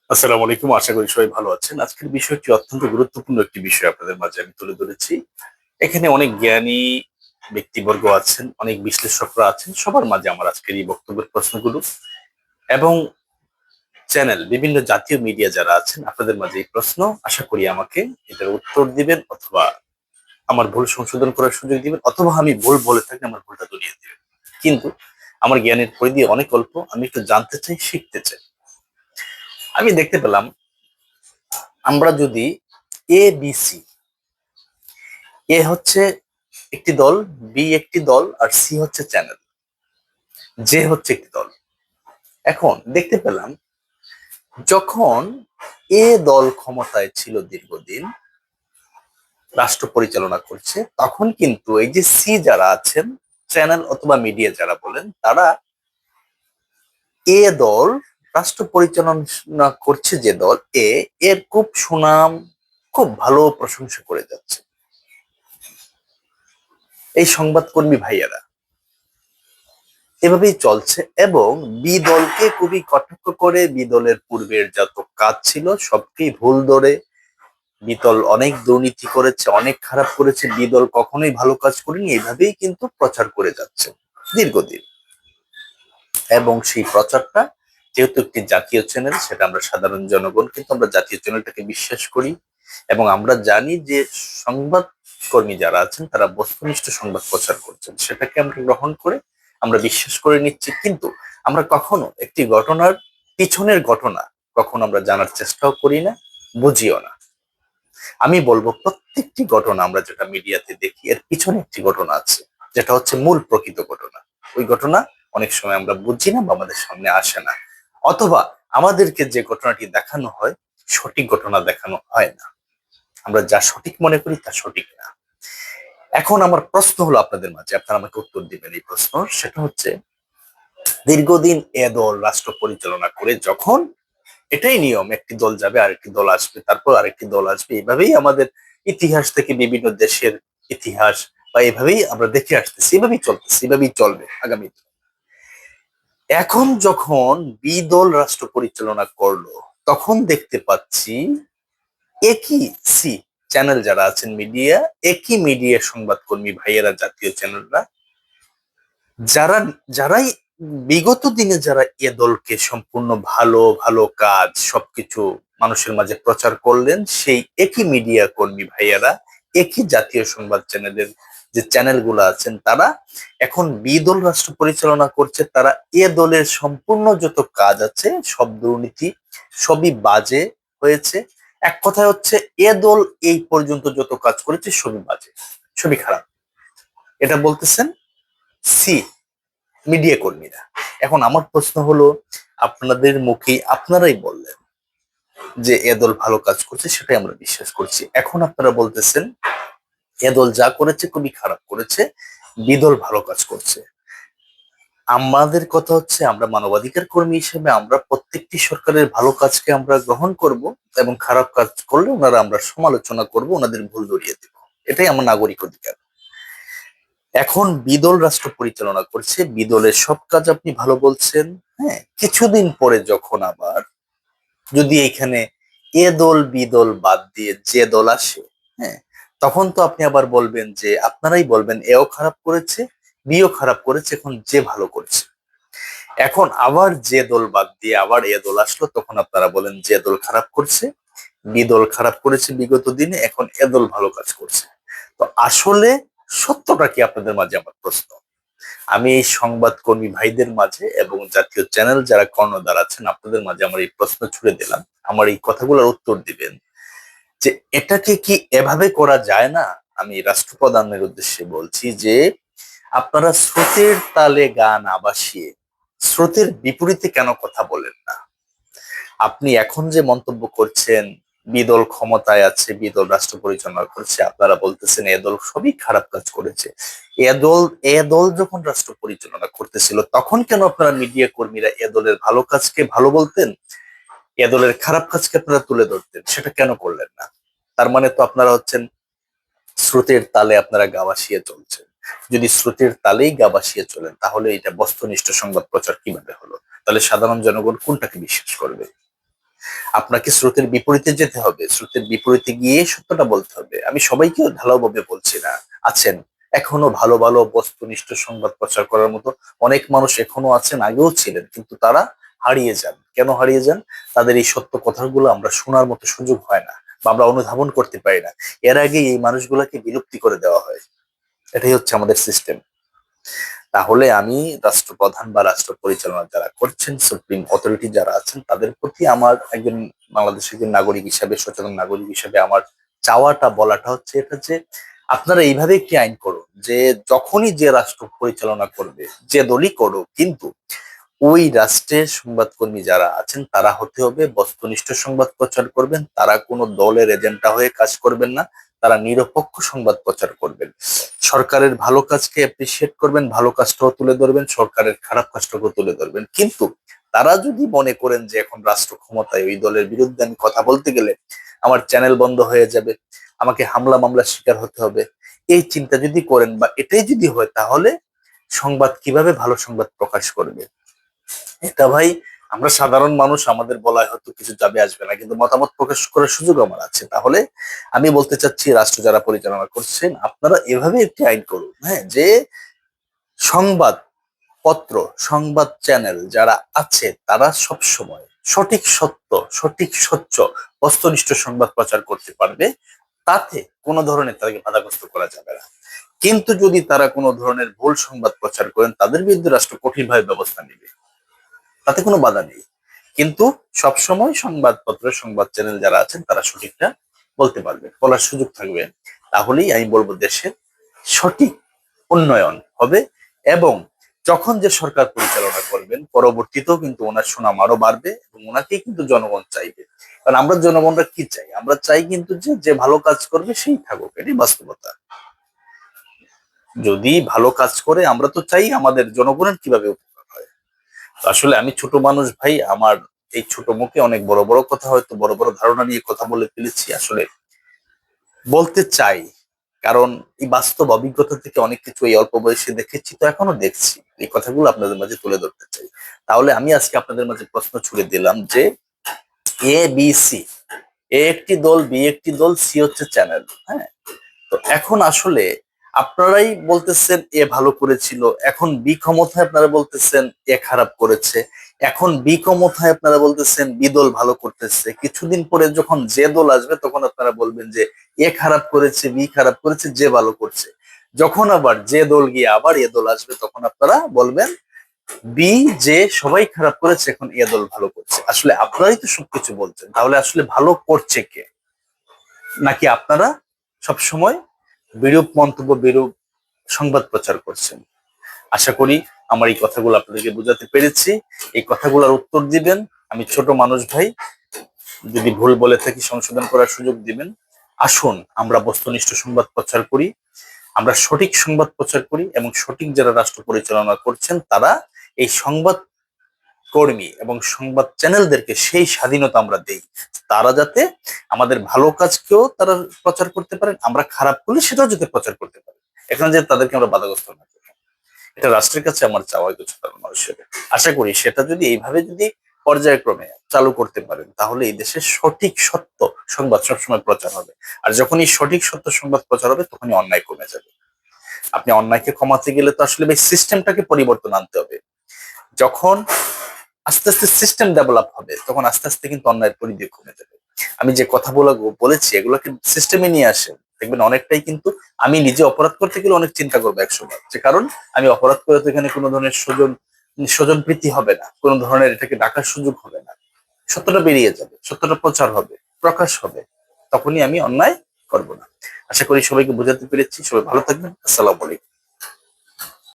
আসসালামু আলাইকুম। আশা করি সবাই ভালো আছেন। আজকের বিষয়টি অত্যন্ত গুরুত্বপূর্ণ একটি বিষয় আপনাদের মাঝে আমি তুলে ধরেছি। এখানে অনেক জ্ঞানী ব্যক্তিবর্গ আছেন, অনেক বিশ্লেষকরা আছেন। সবার মাঝে আমার আজকের এই বক্তব্যের প্রশ্নগুলো এবং বিভিন্ন জাতীয় মিডিয়া যারা আছেন আপনাদের মাঝে এই প্রশ্ন আশা করি আমাকে এটার উত্তর দিবেন অথবা আমার ভুল সংশোধন করার সুযোগ দিবেন অথবা আমি ভুল বলে থাকলে আমার ভুলটা ধরিয়ে দিবেন। কিন্তু আমার জ্ঞানের পরিধি অনেক অল্প। আমি একটু জানতে চাই, শিখতে চাই। আমি দেখতে পেলাম আমরা যদি ABC, এ হচ্ছে একটি দল, বি একটি দল, আর সি হচ্ছে চ্যানেল, জে হচ্ছে একটি দল। এখন দেখতে পেলাম যখন এ দল ক্ষমতায় ছিল দীর্ঘদিন, রাষ্ট্র পরিচালনা করছে, তখন কিন্তু এই যে সি যারা আছেন, চ্যানেল অথবা মিডিয়া যারা বলেন, তারা এ দল রাষ্ট্র পরিচালনা করছে যে দল এ, এর খুব সুনাম, খুব ভালো প্রশংসা করে যাচ্ছে এই সংবাদকর্মী ভাইয়ারা। এভাবেই চলছে এবং বি দলকে খুবই কটাক্ষ করে বি দলের পূর্বের যত কাজ ছিল সবকেই ভুল ধরে বি দল অনেক দুর্নীতি করেছে, অনেক খারাপ করেছে, বি দল কখনোই ভালো কাজ করেনি, এইভাবেই কিন্তু প্রচার করে যাচ্ছে দীর্ঘদিন। এবং সেই প্রচারটা যেহেতু একটি জাতীয় চ্যানেল, সেটা আমরা সাধারণ জনগণ কিন্তু আমরা জাতীয় চ্যানেলটাকে বিশ্বাস করি এবং আমরা জানি যে সংবাদ কর্মী যারা আছেন তারা বস্তুনিষ্ঠ সংবাদ প্রচার করছেন, সেটাকে আমরা গ্রহণ করে আমরা বিশ্বাস করে নিচ্ছি। কিন্তু আমরা কখনো একটি ঘটনার পিছনের ঘটনা কখনো আমরা জানার চেষ্টাও করি না, বুঝিও না। আমি বলবো প্রত্যেকটি ঘটনা আমরা যেটা মিডিয়াতে দেখি এর পিছনে একটি ঘটনা আছে, যেটা হচ্ছে মূল প্রকৃত ঘটনা। ওই ঘটনা অনেক সময় আমরা বুঝি না বা আমাদের সামনে আসে না, অথবা আমাদেরকে যে ঘটনাটি দেখানো হয় সঠিক ঘটনা দেখানো হয় না। আমরা যা সঠিক মনে করি তা সঠিক না। এখন আমার প্রশ্ন হলো আপনাদের মাঝে, আপনারা আমাকে উত্তর দিবেন এই প্রশ্ন, সেটা হচ্ছে দীর্ঘদিন এ দল রাষ্ট্র পরিচালনা করে যখন, এটাই নিয়ম, একটি দল যাবে আরেকটি দল আসবে, তারপর আরেকটি দল আসবে, এভাবেই আমাদের ইতিহাস থেকে বিভিন্ন দেশের ইতিহাস বা এভাবেই আমরা দেখে আসতেছি, এভাবেই চলতেছে, এভাবেই চলবে আগামী। এখন যখন বি দল রাষ্ট্র পরিচালনা করলো তখন দেখতে পাচ্ছি একই সি চ্যানেল যারা আছেন মিডিয়া, একই মিডিয়া সংবাদকর্মী ভাইয়েরা, জাতীয় চ্যানেলরা, যারা যারাই বিগত দিনে যারা এ দলকে সম্পূর্ণ ভালো ভালো কাজ সবকিছু মানুষের মাঝে প্রচার করলেন, সেই একই মিডিয়া কর্মী ভাইয়ারা, একই জাতীয় সংবাদ চ্যানেলের যে চ্যানেলগুলো আছেন, তারা এখন বি দল রাষ্ট্র পরিচালনা করছে। তারা এ দলের সম্পূর্ণ যত কাজ আছে সব দুর্নীতি, সবই বাজে হয়েছে। এক কথায় হচ্ছে এ দল এই পর্যন্ত যত কাজ করেছে সবই বাজে, সবই খারাপ, এটা বলতেছেন সি মিডিয়া কর্মীরা। এখন আমার প্রশ্ন হলো, আপনাদের মুখেই আপনারাই বললেন যে এ দল ভালো কাজ করছে, সেটাই আমরা বিশ্বাস করছি। এখন আপনারা বলতেছেন এ দল যা করেছে খুবই খারাপ করেছে, বি দল ভালো কাজ করছে। আমাদের কথা হচ্ছে আমরা মানবাধিকার কর্মী হিসেবে আমরা প্রত্যেকটি সরকারের ভালো কাজকে আমরা গ্রহণ করব এবং খারাপ কাজ করলে ওনারা আমরা সমালোচনা করব, ওনাদের ভুল ধরিয়ে দেব, এটাই আমার নাগরিক অধিকার। এখন বিদল রাষ্ট্র পরিচালনা করছে, বিদলের সব কাজ আপনি ভালো বলছেন। হ্যাঁ, কিছুদিন পরে যখন আবার যদি এখানে এ দল বি দল বাদ দিয়ে যে দল আসে, হ্যাঁ, তখন তো আপনি আবার বলবেন যে, আপনারাই বলবেন এও খারাপ করেছে, বিও খারাপ করেছে, এখন যে ভালো করছে। এখন আবার যে দল বাদ দিয়ে আবার এ দল আসলো, তখন আপনারা বলেন যে দল খারাপ করছে, বি দল খারাপ করেছে বিগত দিনে, এখন এ দল ভালো কাজ করছে। তো আসলে সত্যটা কি আপনাদের মাঝে আমার প্রশ্ন। আমি এই সংবাদকর্মী ভাইদের মাঝে এবং জাতীয় চ্যানেল যারা কর্ণধার আছেন আপনাদের মাঝে আমার এই প্রশ্ন ছুড়ে দিলাম, আমার এই কথাগুলোর উত্তর দিবেন যে এটাকে কি এভাবে করা যায় না। আমি রাষ্ট্রপ্রধানের উদ্দেশ্যে বলছি যে আপনারা স্রোতের তালে গা না ভাসিয়ে স্রোতের বিপরীতে কেন কথা বলেন না। আপনি এখন যে মন্তব্য করছেন বিদল ক্ষমতায় আছে, বিদল রাষ্ট্র পরিচালনা করছে, আপনারা বলতেছেন এ দল সবই খারাপ কাজ করেছে। এ দল এ দল যখন রাষ্ট্র পরিচালনা করতেছিল তখন কেন আপনারা মিডিয়া কর্মীরা এ দলের ভালো কাজকে ভালো বলতেন, এ দলের খারাপ কাজকে আপনারা তুলে ধরতেন, সেটা কেন করলেন না? তার মানে তো আপনারা হচ্ছেন স্রোতের তালে আপনারা গা ভাসিয়ে চলছেন। যদি স্রোতের তালেই গা ভাসিয়ে চলেন তাহলে এটা বস্তুনিষ্ঠ সংবাদ প্রচার কিভাবে হলো? তাহলে সাধারণ জনগণ কোনটাকে বিশ্বাস করবে? আপনাকে স্রোতের বিপরীতে যেতে হবে, স্রোতের বিপরীতে গিয়ে সত্যটা বলতে হবে। আমি সবাইকে ঢালাওভাবে বলছি না, আছেন এখনো ভালো ভালো বস্তুনিষ্ঠ সংবাদ প্রচার করার মতো অনেক মানুষ এখনো আছেন, আগেও ছিলেন, কিন্তু তারা হারিয়ে যান। কেন হারিয়ে যান? তাদের এই সত্য কথাগুলো আমরা শোনার মতো সুযোগ হয় না, বা আমরা অনুধাবন করতে পারি না। এর আগে এই মানুষগুলোকে বিলুপ্তি করে দেওয়া হয়। এটাই হচ্ছে আমাদের সিস্টেম। তাহলে আমি রাষ্ট্রপ্রধান বা রাষ্ট্র পরিচালনা যারা করছেন, সুপ্রিম অথরিটি যারা আছেন, তাদের প্রতি আমার একজন বাংলাদেশের একজন নাগরিক হিসাবে, সচেতন নাগরিক হিসাবে আমার চাওয়াটা বলাটা হচ্ছে এটা যে আপনারা এইভাবে একটি আইন করুন যে যখনই যে রাষ্ট্র পরিচালনা করবে, যে দলই করুক, কিন্তু ওই রাষ্ট্রের সংবাদকর্মী যারা আছেন তারা হতে হবে বস্তুনিষ্ঠ সংবাদ প্রচার করবেন, তারা কোনো দলের এজেন্ডা হয়ে কাজ করবেন না, তারা নিরপেক্ষ সংবাদ প্রচার করবেন। সরকারের ভালো কাজকে অ্যাপ্রিসিয়েট করবেন, ভালো কাজটাও তুলে ধরবেন, সরকারের খারাপ কাজটাকেও তুলে ধরবেন। কিন্তু তারা যদি মনে করেন যে এখন রাষ্ট্র ক্ষমতায়, ওই দলের বিরুদ্ধে আমি কথা বলতে গেলে আমার চ্যানেল বন্ধ হয়ে যাবে, আমাকে হামলা মামলার শিকার হতে হবে, এই চিন্তা যদি করেন বা এটাই যদি হয়, তাহলে সংবাদ কিভাবে ভালো সংবাদ প্রকাশ করবে? এটা ভাই, আমরা সাধারণ মানুষ, আমাদের বলায় হয়তো কিছু যাবে আসবে না, কিন্তু মতামত প্রকাশ করার সুযোগ আমার আছে। তাহলে আমি বলতে চাচ্ছি, রাষ্ট্র যারা পরিচালনা করছেন, আপনারা এভাবে একটি আইন করুন, হ্যাঁ, যে সংবাদ পত্র, সংবাদ চ্যানেল যারা আছে তারা সব সময় সঠিক সত্য, সঠিক স্বচ্ছ বস্তুনিষ্ঠ সংবাদ প্রচার করতে পারবে, তাতে কোনো ধরনের তাদেরকে বাধাগ্রস্ত করা যাবে না। কিন্তু যদি তারা কোনো ধরনের ভুল সংবাদ প্রচার করেন, তাদের বিরুদ্ধে রাষ্ট্র কঠিনভাবে ব্যবস্থা নেবে, তাতে কোনো বাধা নেই। কিন্তু সবসময় সংবাদপত্র, সংবাদ চ্যানেল যারা আছেন তারা সঠিকটা বলতে পারবে, বলার সুযোগ থাকবে। তাহলেই আমি বলবো দেশের সঠিক উন্নয়ন হবে। এবং যখন যে সরকার পরিচালনা করবেন, পরবর্তীতেও কিন্তু ওনার সুনাম আরো বাড়বে, এবং ওনাকেই কিন্তু জনগণ চাইবে। কারণ আমরা জনগণরা কি চাই? আমরা চাই কিন্তু যে যে ভালো কাজ করবে সেই থাকুক, এটাই বাস্তবতা। যদি ভালো কাজ করে, আমরা তো চাই আমাদের জনগণের কিভাবে উপকার হয়। আসলে আমি ছোট মানুষ ভাই, আমার এই ছোট মুখে অনেক বড় বড় কথা, হয়তো বড় বড় ধারণা নিয়ে কথা বলে ফেলেছি। আসলে বলতে চাই, কারণ এই বাস্তব অভিজ্ঞতা থেকে অনেক কিছু এই অল্প বয়সে দেখেছি, তো এখনো দেখছি, এই কথাগুলো আপনাদের মাঝে তুলে ধরতে চাই। তাহলে আমি আজকে আপনাদের মাঝে প্রশ্ন ছুড়ে দিলাম যে এ বি সি, এ একটি দল, বি একটি দল, সি হচ্ছে চ্যানেল, হ্যাঁ। তো এখন আসলে আপনারাই বলতেছেন এ ভালো করেছিল, এখন বি ক্ষমতায় আপনারা বলতেছেন এ খারাপ করেছে, এখন বি ক্ষমতায় আপনারা বলতেছেন বি দল ভালো করতেছে। কিছুদিন পরে যখন যে দল আসবে, তখন আপনারা বলবেন যে এ খারাপ করেছে, বি খারাপ করেছে, যে ভালো করছে। যখন আবার যে দল গিয়ে আবার এ দল আসবে, তখন আপনারা বলবেন বি, যে সবাই খারাপ করেছে, এখন এ দল ভালো করছে। আসলে আপনারাই তো সবকিছু বলছেন, তাহলে আসলে ভালো করছে কে? নাকি আপনারা সব সময় বিরূপ মন্তব্য, বিরূপ সংবাদ প্রচার করছেন? আশা করি আমার এই কথাগুলো আপনাদেরকে বোঝাতে পেরেছি। এই কথাগুলোর উত্তর দিবেন। আমি ছোট মানুষ ভাই, যদি ভুল বলে থাকি সংশোধন করার সুযোগ দিবেন। আসুন আমরা বস্তুনিষ্ঠ সংবাদ প্রচার করি, আমরা সঠিক সংবাদ প্রচার করি, এবং সঠিক যারা রাষ্ট্র পরিচালনা করছেন তারা এই সংবাদ কর্মী এবং সংবাদ চ্যানেলদেরকে সেই স্বাধীনতা আমরা দেই, তারা যাতে আমাদের ভালো কাজকেও তারা প্রচার করতে পারেন, আমরা খারাপ করলে সেটাও যাতে প্রচার করতে পারে, এখানে যে তাদেরকে আমরা বাধাগ্রস্ত না করি। এটা রাষ্ট্রের কাছে আমার চাওয়া কিছু মানুষের। আশা করি সেটা যদি এইভাবে যদি পর্যায়ক্রমে চালু করতে পারেন, তাহলে এই দেশের সঠিক সত্য সংবাদ সবসময় প্রচার হবে। আর যখনই সঠিক সত্য সংবাদ প্রচার হবে, তখনই অন্যায় কমে যাবে। আপনি অন্যায়কে কমাতে গেলে তো আসলে এই সিস্টেমটাকে পরিবর্তন আনতে হবে। যখন আস্তে আস্তে সিস্টেম ডেভেলপ হবে, তখন আস্তে আস্তে কিন্তু অন্যায়ের পরিধি কমে যাবে। আমি যে কথাগুলো বলেছি, এগুলোকে সিস্টেমে নিয়ে আসেন, দেখবেন অনেকটাই কিন্তু আমি নিজে অপরাধ করতে গেলে অনেক চিন্তা করবো একসময়, যে কারণ আমি অপরাধ করে তো এখানে কোনো ধরনের স্বজন প্রীতি হবে না, কোনো ধরনের এটাকে ডাকার সুযোগ হবে না। সত্যটা বেরিয়ে যাবে, সত্যটা প্রচার হবে, প্রকাশ হবে, তখনই আমি অন্যায় করব না। আশা করি সবাইকে বোঝাতে পেরেছি। সবাই ভালো থাকবেন। আসসালামু আলাইকুম।